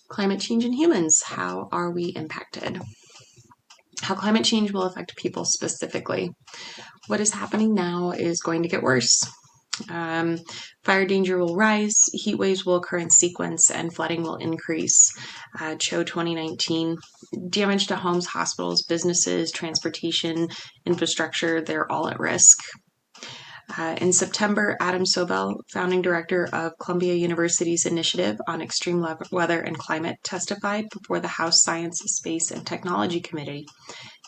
Climate change and humans. How are we impacted? How climate change will affect people specifically. What is happening now is going to get worse. Fire danger will rise, heat waves will occur in sequence, and flooding will increase. CHO 2019. Damage to homes, hospitals, businesses, transportation, infrastructure, they're all at risk. In September, Adam Sobel, founding director of Columbia University's Initiative on Extreme Weather and Climate, testified before the House Science, Space, and Technology Committee.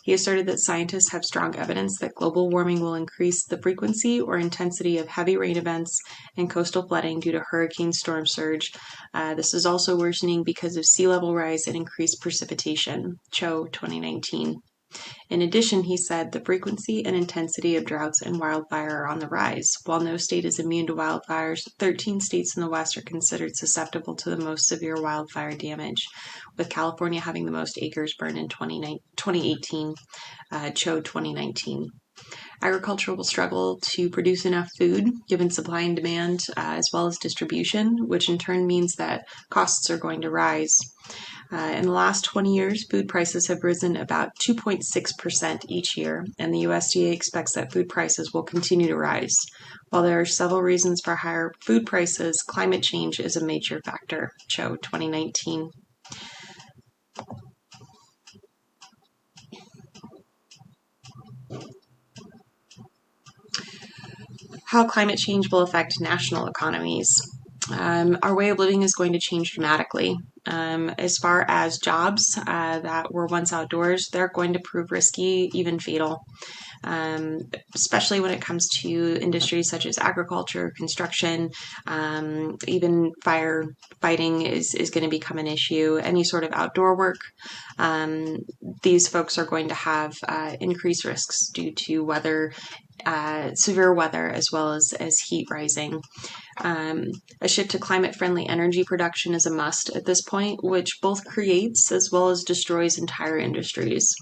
He asserted that scientists have strong evidence that global warming will increase the frequency or intensity of heavy rain events and coastal flooding due to hurricane storm surge. This is also worsening because of sea level rise and increased precipitation. CHO 2019. In addition, he said the frequency and intensity of droughts and wildfire are on the rise. While no state is immune to wildfires, 13 states in the West are considered susceptible to the most severe wildfire damage, with California having the most acres burned in 2018, CHO 2019. Agriculture will struggle to produce enough food given supply and demand, as well as distribution, which in turn means that costs are going to rise. In the last 20 years, food prices have risen about 2.6% each year, and the USDA expects that food prices will continue to rise. While there are several reasons for higher food prices, climate change is a major factor. CHO 2019. How climate change will affect national economies. Our way of living is going to change dramatically. As far as jobs that were once outdoors, they're going to prove risky, even fatal, especially when it comes to industries such as agriculture, construction, even firefighting is going to become an issue. Any sort of outdoor work, these folks are going to have increased risks due to weather, severe weather, as well as heat rising. A shift to climate-friendly energy production is a must at this point, which both creates as well as destroys entire industries.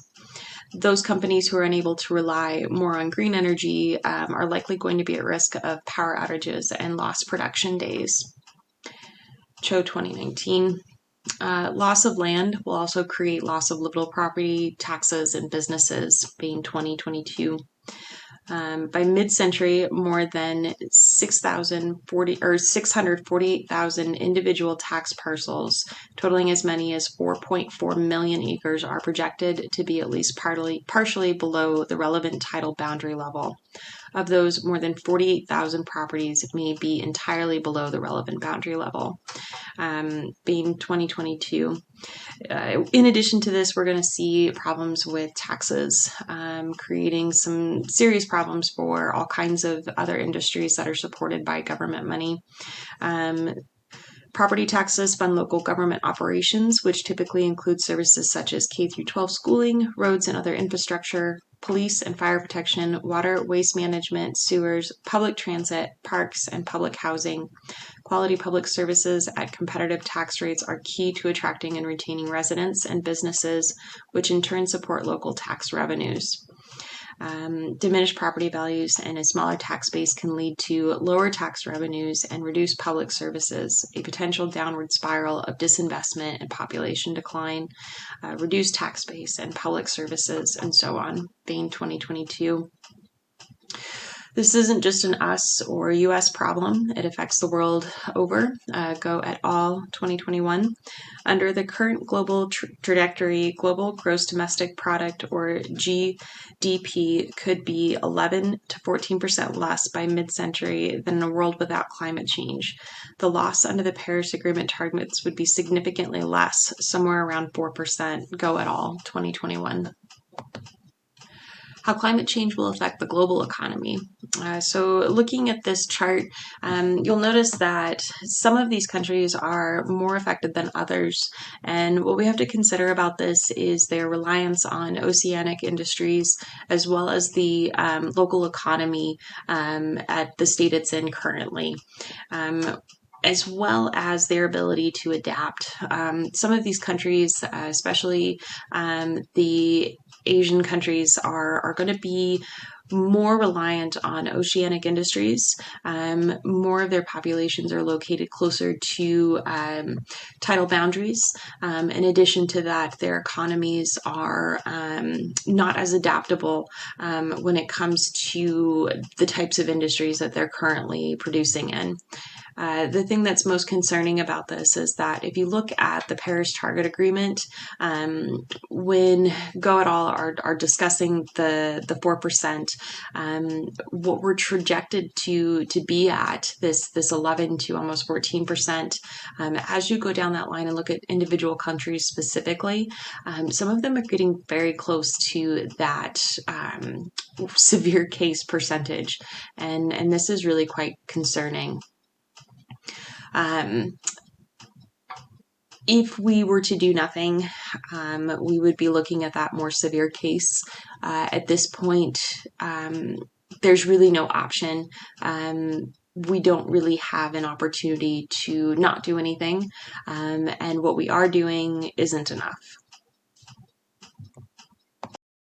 Those companies who are unable to rely more on green energy are likely going to be at risk of power outages and lost production days. CHO 2019. Loss of land will also create loss of livable property, taxes, and businesses, being 2022. By mid-century, more than 648,000 individual tax parcels, totaling as many as 4.4 million acres, are projected to be at least partially below the relevant title boundary level. Of those, more than 48,000 properties may be entirely below the relevant boundary level, being 2022. In addition to this, we're going to see problems with taxes, creating some serious problems for all kinds of other industries that are supported by government money. Property taxes fund local government operations, which typically include services such as K-12 schooling, roads and other infrastructure, police and fire protection, water, waste management, sewers, public transit, parks, and public housing. Quality public services at competitive tax rates are key to attracting and retaining residents and businesses, which in turn support local tax revenues. Diminished property values and a smaller tax base can lead to lower tax revenues and reduced public services, a potential downward spiral of disinvestment and population decline, reduced tax base and public services, and so on, being 2022. This isn't just an us or U.S. problem. It affects the world over. Go et al. 2021. Under the current global trajectory, global gross domestic product, or GDP, could be 11 to 14% less by mid-century than in a world without climate change. The loss under the Paris Agreement targets would be significantly less, somewhere around 4%. Go et al. 2021. How climate change will affect the global economy. So looking at this chart, you'll notice that some of these countries are more affected than others. And what we have to consider about this is their reliance on oceanic industries, as well as the local economy at the state it's in currently. As well as their ability to adapt. Some of these countries, especially the Asian countries, are going to be more reliant on oceanic industries. More of their populations are located closer to tidal boundaries. In addition to that, their economies are not as adaptable when it comes to the types of industries that they're currently producing in. The thing that's most concerning about this is that if you look at the Paris Target Agreement, when Go et al. Are discussing the 4%, what we're projected to be at this 11 to almost 14%. As you go down that line and look at individual countries specifically, some of them are getting very close to that severe case percentage, and this is really quite concerning. If we were to do nothing, we would be looking at that more severe case. At this point, there's really no option. We don't really have an opportunity to not do anything, and what we are doing isn't enough.